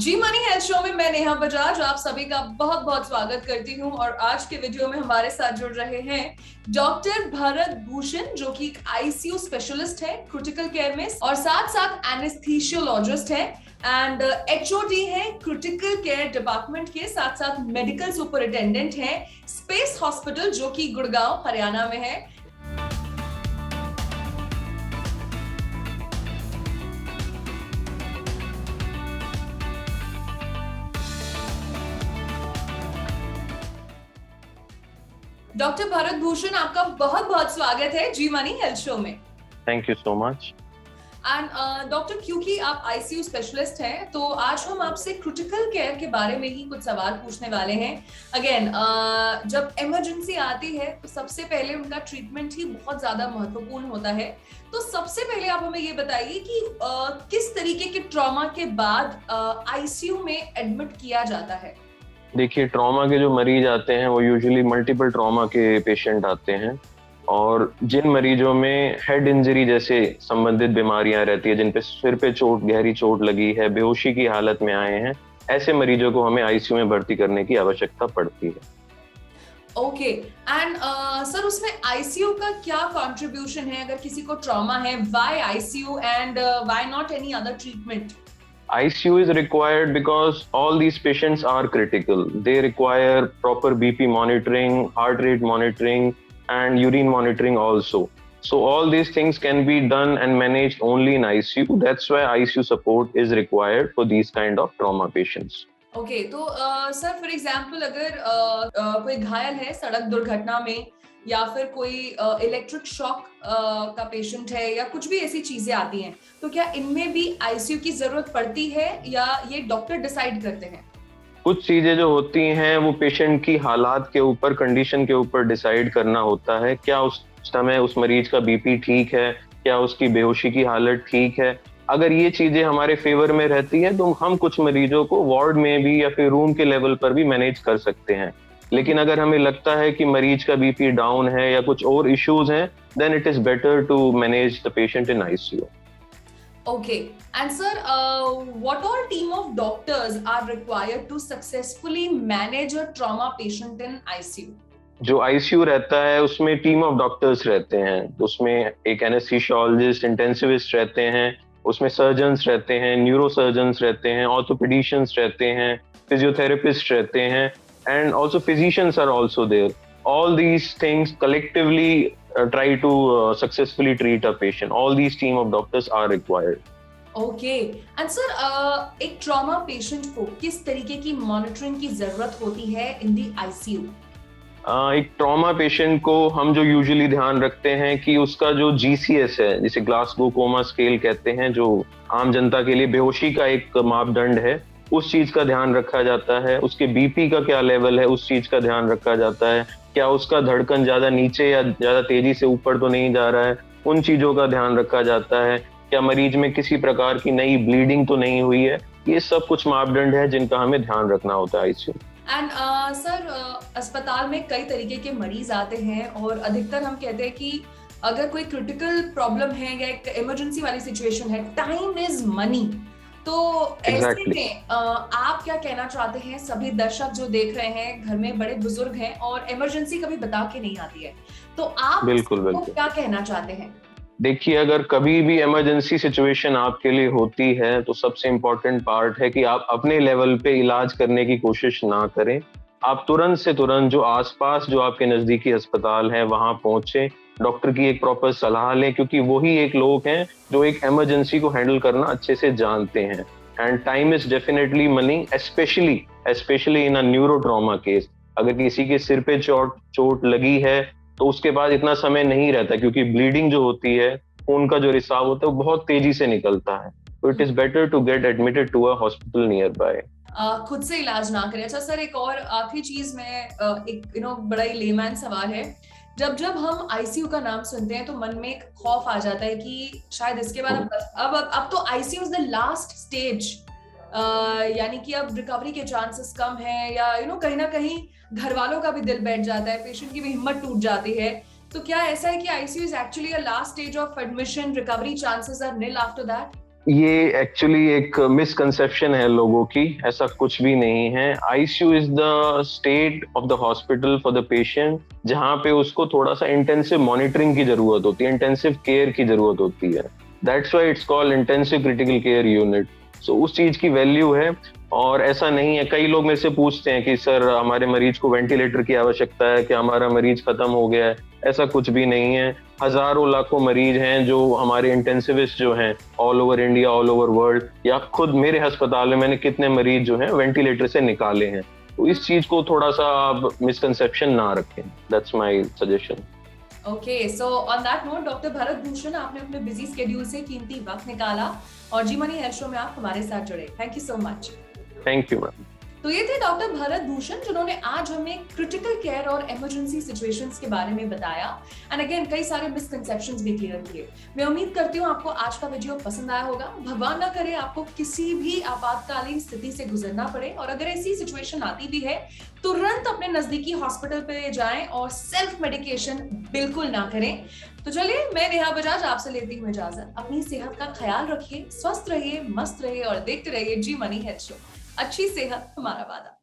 जी money health show में मैं नेहा बजाज आप सभी का बहुत बहुत स्वागत करती हूँ। और आज के वीडियो में हमारे साथ जुड़ रहे हैं डॉक्टर भरत भूषण, जो कि आईसीयू स्पेशलिस्ट है क्रिटिकल केयर में, और साथ साथ एनेस्थीसियोलॉजिस्ट है एंड एचओडी है क्रिटिकल केयर डिपार्टमेंट के, साथ साथ मेडिकल सुपरिटेंडेंट है स्पेस हॉस्पिटल जो कि गुड़गांव हरियाणा में है। डॉक्टर भरत भूषण, आपका बहुत बहुत स्वागत है जी मनी हेल्थ शो में। Thank you so much. And doctor, क्योंकि आप आईसीयू स्पेशलिस्ट हैं तो आज हम आपसे क्रिटिकल केयर के बारे में ही कुछ सवाल पूछने वाले हैं। अगेन, जब इमरजेंसी आती है तो सबसे पहले उनका ट्रीटमेंट ही बहुत ज्यादा महत्वपूर्ण होता है। तो सबसे पहले आप हमें ये बताइए कि किस तरीके के ट्रॉमा के बाद आईसीयू में एडमिट किया जाता है। देखिए, ट्रॉमा के जो मरीज आते हैं वो यूजुअली मल्टीपल ट्रॉमा के पेशेंट आते हैं, और जिन मरीजों में हेड इंजरी जैसे संबंधित बीमारियां रहती है, जिन पे सिर पे चोट, गहरी चोट लगी है, बेहोशी की हालत में आए हैं, ऐसे मरीजों को हमें आईसीयू में भर्ती करने की आवश्यकता पड़ती है। ओके एंड सर, उसमें आईसीयू का क्या कंट्रीब्यूशन है? अगर किसी को ट्रॉमा है, why ICU and why not any other treatment? ICU is required because all these patients are critical. They require proper BP monitoring, heart rate monitoring, and urine monitoring also. So all these things can be done and managed only in ICU. That's why ICU support is required for these kind of trauma patients. Okay, तो sir for example अगर कोई घायल है सड़क दुर्घटना में, या फिर कोई इलेक्ट्रिक शॉक का पेशेंट है, या कुछ भी ऐसी चीजें आती हैं, तो क्या इनमें भी आईसीयू की जरूरत पड़ती है या ये डॉक्टर डिसाइड करते हैं? कुछ चीजें जो होती हैं वो पेशेंट की हालात के ऊपर, कंडीशन के ऊपर डिसाइड करना होता है। क्या उस समय उस मरीज का बीपी ठीक है, क्या उसकी बेहोशी की हालत ठीक है। अगर ये चीजें हमारे फेवर में रहती हैं तो हम कुछ मरीजों को वार्ड में भी या फिर रूम के लेवल पर भी मैनेज कर सकते हैं। लेकिन अगर हमें लगता है कि मरीज का बीपी डाउन है या कुछ और इश्यूज हैं, then it is better to manage the patient in ICU. Okay, and sir, what all team of doctors are required to successfully manage a trauma patient in ICU? जो ICU रहता है उसमें team of doctors रहते हैं। उसमें एक anaesthesiologist, intensivist रहते हैं, उसमें सर्जन्स रहते हैं, न्यूरो सर्जन्स रहते हैं, ऑर्थोपेडिशियंस रहते हैं, फिजियोथेरेपिस्ट रहते हैं, and also physicians are also there. All these things collectively try to successfully treat a patient. All these team of doctors are required. Okay, and sir, एक trauma patient को किस तरीके की monitoring की जरूरत होती है in the ICU? एक ट्रॉमा पेशेंट को हम जो यूजुअली ध्यान रखते हैं कि उसका जो GCS है, जिसे ग्लासगो कोमा स्केल कहते हैं, जो आम जनता के लिए बेहोशी का एक मापदंड है, उस चीज का ध्यान रखा जाता है। उसके बीपी का क्या लेवल है, उस चीज का ध्यान रखा जाता है। क्या उसका धड़कन ज्यादा नीचे या ज्यादा तेजी से ऊपर तो नहीं जा रहा है, उन चीजों का ध्यान रखा जाता है। क्या मरीज में किसी प्रकार की नई ब्लीडिंग तो नहीं हुई है। ये सब कुछ मापदंड है जिनका हमें ध्यान रखना होता है आईसीयू। एंड सर, अस्पताल में कई तरीके के मरीज आते हैं और अधिकतर हम कहते हैं कि अगर कोई क्रिटिकल प्रॉब्लम है या एक इमरजेंसी वाली सिचुएशन है, टाइम इज मनी। तो ऐसे में आप क्या कहना चाहते हैं? सभी दर्शक जो देख रहे हैं, घर में बड़े बुजुर्ग हैं और इमरजेंसी कभी बता के नहीं आती है, तो आप बिल्कुल क्या कहना चाहते हैं? देखिए, अगर कभी भी इमरजेंसी सिचुएशन आपके लिए होती है तो सबसे इम्पोर्टेंट पार्ट है कि आप अपने लेवल पे इलाज करने की कोशिश ना करें। आप तुरंत से तुरंत जो आसपास जो आपके नजदीकी अस्पताल है वहां पहुंचे, डॉक्टर की एक प्रॉपर सलाह लें, क्योंकि वही एक लोग हैं जो एक इमरजेंसी को हैंडल करना अच्छे से जानते हैं। And time is definitely money, specially in a neuro trauma case. अगर किसी के सिर पे चोट लगी है तो उसके बाद इतना समय नहीं रहता, क्योंकि ब्लीडिंग जो होती है, खून का जो रिसाव होता है, वो बहुत तेजी से निकलता है। तो it is better to get admitted to a hospital nearby. खुद से इलाज ना करें। अच्छा सर, एक और आखिरी चीज में, एक बड़ा ही लेमैन सवाल है। जब जब हम आईसीयू का नाम सुनते हैं तो मन में एक खौफ आ जाता है कि शायद इसके बाद अब तो ICU is the last stage, यानी कि अब रिकवरी के चांसेस कम है, या कहीं ना कहीं घर वालों का भी दिल बैठ जाता है, पेशेंट की भी हिम्मत टूट जाती है। तो क्या ऐसा है कि ICU is actually a last stage of admission, recovery chances are nil after that? ये एक्चुअली एक मिसकंसेप्शन है लोगों की, ऐसा कुछ भी नहीं है। ICU is the state of the hospital for the patient, जहाँ पे उसको थोड़ा सा इंटेंसिव मॉनिटरिंग की जरूरत होती है, इंटेंसिव केयर की जरूरत होती है। That's why it's called intensive critical care unit. So उस चीज की वैल्यू है। और ऐसा नहीं है, कई लोग मेरे से पूछते हैं कि सर हमारे मरीज को वेंटिलेटर की आवश्यकता है कि हमारा मरीज खत्म हो गया है। ऐसा कुछ भी नहीं है। हजारों लाखों मरीज हैं जो हमारे इंटेंसिविस्ट जो हैं all over India, all over world, या खुद मेरे अस्पताल में मैंने कितने मरीज जो हैं वेंटिलेटर से निकाले हैं। तो इस चीज को थोड़ा सा आप मिसकंसेप्शन ना रखें। That's my suggestion. Okay, so on that note doctor Bharat Bhushan, आपने अपने बिजी स्केड्यूल से कीमती वक्त निकाला और जी मनी हेल्थ शो में आप हमारे साथ जुड़े। Thank you so much. Thank you ma'am. तो ये थे डॉक्टर भरत भूषण, जिन्होंने आज हमें क्रिटिकल केयर और इमरजेंसी सिचुएशंस के बारे में बताया एंड अगेन कई सारे मिसकंसेप्शंस भी क्लियर किए। मैं उम्मीद करती हूँ आपको आज का वीडियो पसंद आया होगा। भगवान ना करे आपको किसी भी आपातकालीन स्थिति से गुजरना पड़े, और अगर ऐसी सिचुएशन आती भी है तुरंत अपने नजदीकी हॉस्पिटल पे जाएं और सेल्फ मेडिकेशन बिल्कुल ना करें। तो चलिए, मैं नेहा बजाज आपसे लेती हूँ इजाजत। अपनी सेहत का ख्याल रखिए, स्वस्थ रहिए, मस्त रहिए और देखते रहिए जी मनी हेल्थ शो। अच्छी सेहत हमारा वादा।